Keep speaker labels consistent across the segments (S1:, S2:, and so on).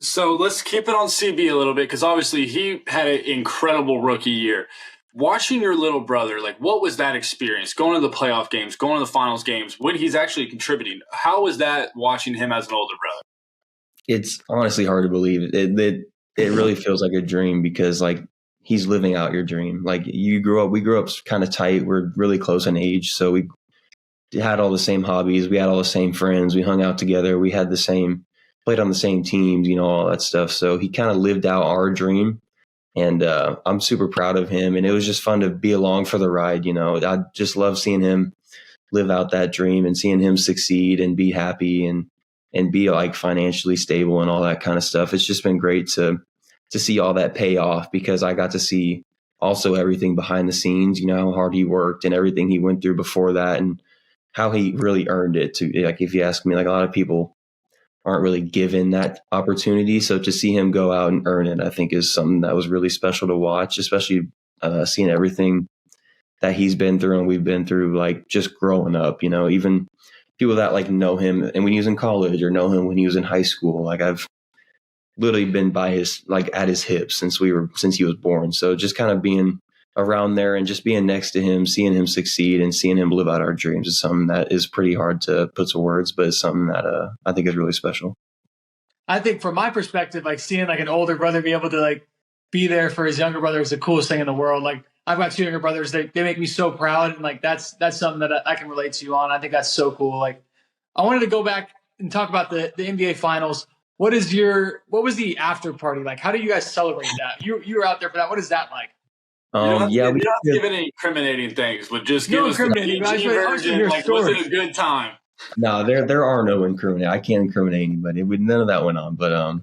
S1: So let's keep it on CB a little bit, because obviously he had an incredible rookie year. Watching your little brother, like, what was that experience? Going to the playoff games, going to the finals games, when he's actually contributing. How was that watching him as an older brother?
S2: It's honestly hard to believe. It really feels like a dream because, like, he's living out your dream. Like, we grew up kind of tight. We're really close in age. So we had all the same hobbies. We had all the same friends. We hung out together. We had played on the same teams, all that stuff. So he kind of lived out our dream. And I'm super proud of him. And it was just fun to be along for the ride. I just love seeing him live out that dream and seeing him succeed and be happy and be like financially stable and all that kind of stuff. It's just been great to see all that pay off because I got to see also everything behind the scenes, how hard he worked and everything he went through before that and how he really earned it. To, like, if you ask me, like, a lot of people aren't really given that opportunity. So to see him go out and earn it, I think is something that was really special to watch, especially seeing everything that he's been through and we've been through, like, just growing up, even people that, like, know him and when he was in college or know him when he was in high school. Like, I've literally been by his, like, at his hips since he was born. So just kind of being around there and just being next to him, seeing him succeed and seeing him live out our dreams is something that is pretty hard to put to words, but it's something that I think is really special.
S3: I think from my perspective, like, seeing, like, an older brother be able to, like, be there for his younger brother is the coolest thing in the world. Like, I've got two younger brothers. They make me so proud. And, like, that's something that I can relate to you on. I think that's so cool. Like, I wanted to go back and talk about the NBA finals. What was the after party like? How do you guys celebrate that? You were out there for that. What is that like?
S1: We don't have to give any incriminating things, but just give us the PG version. Like, was it a good time?
S2: No, there are no incriminating. I can't incriminate anybody. None of that went on, but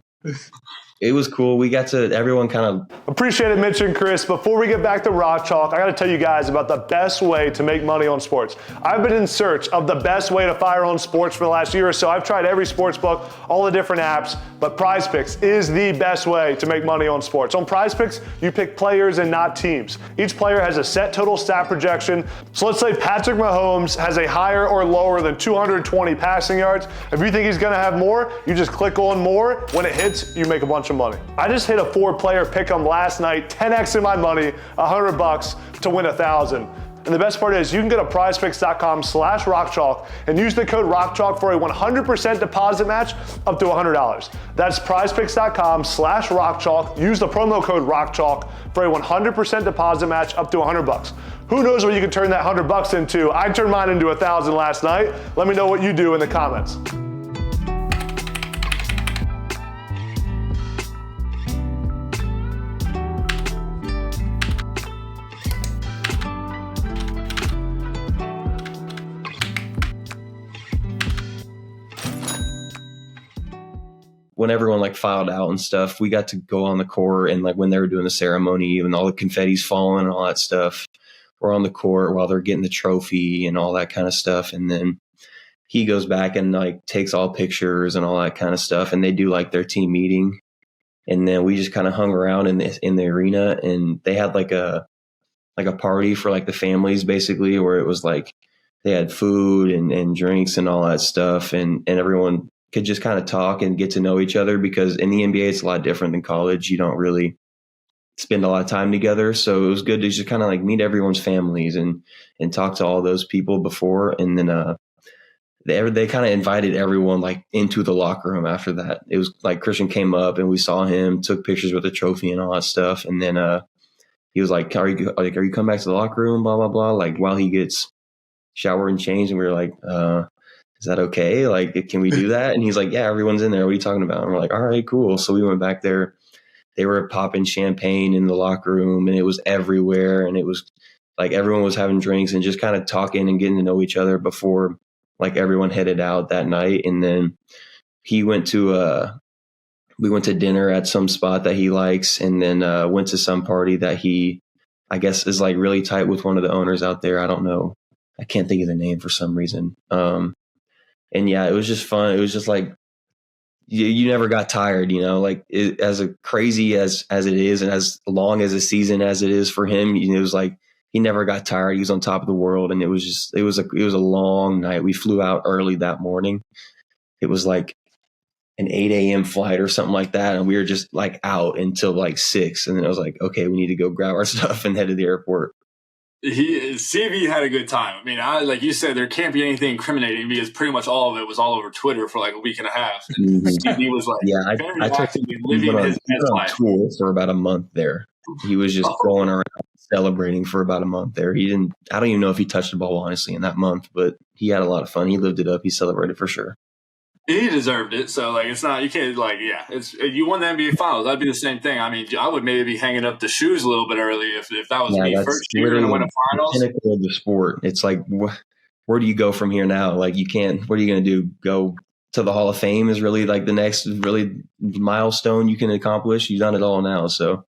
S2: it was cool. We got to everyone kind of
S4: appreciate it, Mitch and Chris. Before we get back to Rock Chalk, I got to tell you guys about the best way to make money on sports. I've been in search of the best way to fire on sports for the last year or so. I've tried every sports book, all the different apps, but Prize Picks is the best way to make money on sports. On Prize Picks, you pick players and not teams. Each player has a set total stat projection. So let's say Patrick Mahomes has a higher or lower than 220 passing yards. If you think he's going to have more, you just click on more. When it hits, you make a bunch of money. I just hit a 4-player pick'em last night, 10x in my money, $100 to win 1,000. And the best part is you can go to prizepicks.com/rockchalk and use the code ROCKCHALK for a 100% deposit match up to $100. That's prizepicks.com/rockchalk. Use the promo code ROCKCHALK for a 100% deposit match up to $100. Who knows what you can turn that $100 into? I turned mine into 1,000 last night. Let me know what you do in the comments.
S2: when everyone like filed out and stuff, we got to go on the court, and like when they were doing the ceremony and all the confetti's falling and all that stuff, we're on the court while they're getting the trophy and all that kind of stuff. And then he goes back and like takes all pictures and all that kind of stuff. And they do like their team meeting. And then we just kind of hung around in the arena, and they had like a party for like the families basically, where it was like they had food and drinks and all that stuff. And everyone could just kind of talk and get to know each other, because in the NBA, it's a lot different than college. You don't really spend a lot of time together. So it was good to just kind of like meet everyone's families and talk to all those people before. And then, they kind of invited everyone like into the locker room after that. It was like Christian came up and we saw him, took pictures with the trophy and all that stuff. And then he was like, are you coming back to the locker room? Blah, blah, blah. Like while he gets showered and changed. And we were like, is that okay? Like, can we do that? And he's like, yeah, everyone's in there. What are you talking about? And we're like, all right, cool. So we went back there. They were popping champagne in the locker room, and it was everywhere. And it was like everyone was having drinks and just kind of talking and getting to know each other before like everyone headed out that night. And then we went to dinner at some spot that he likes, and then went to some party that he, I guess, is like really tight with one of the owners out there. I don't know. I can't think of the name for some reason. And yeah, it was just fun. It was just like, you never got tired, like as crazy as it is, and as long as a season as it is for him, it was like, he never got tired. He was on top of the world. And it was a long night. We flew out early that morning. It was like an 8 a.m. flight or something like that. And we were just like out until like 6. And then I was like, okay, we need to go grab our stuff and head to the airport.
S1: CV had a good time. I mean, like you said, there can't be anything incriminating because pretty much all of it was all over Twitter for like a week and a half. And CV was like,
S2: I took him living his on tour for about a month there. He was just going around celebrating for about a month there. I don't even know if he touched the ball, honestly, in that month, but he had a lot of fun. He lived it up. He celebrated for sure.
S1: He deserved it. So, like, it's not, you can't, like, you won the NBA Finals. That'd be the same thing. I mean, I would maybe be hanging up the shoes a little bit early if that was me. First year to win a Finals.
S2: The pinnacle of the sport. It's like, where do you go from here now? Like, you can't, what are you going to do? Go to the Hall of Fame is really like the next really milestone you can accomplish. You've done it all now. So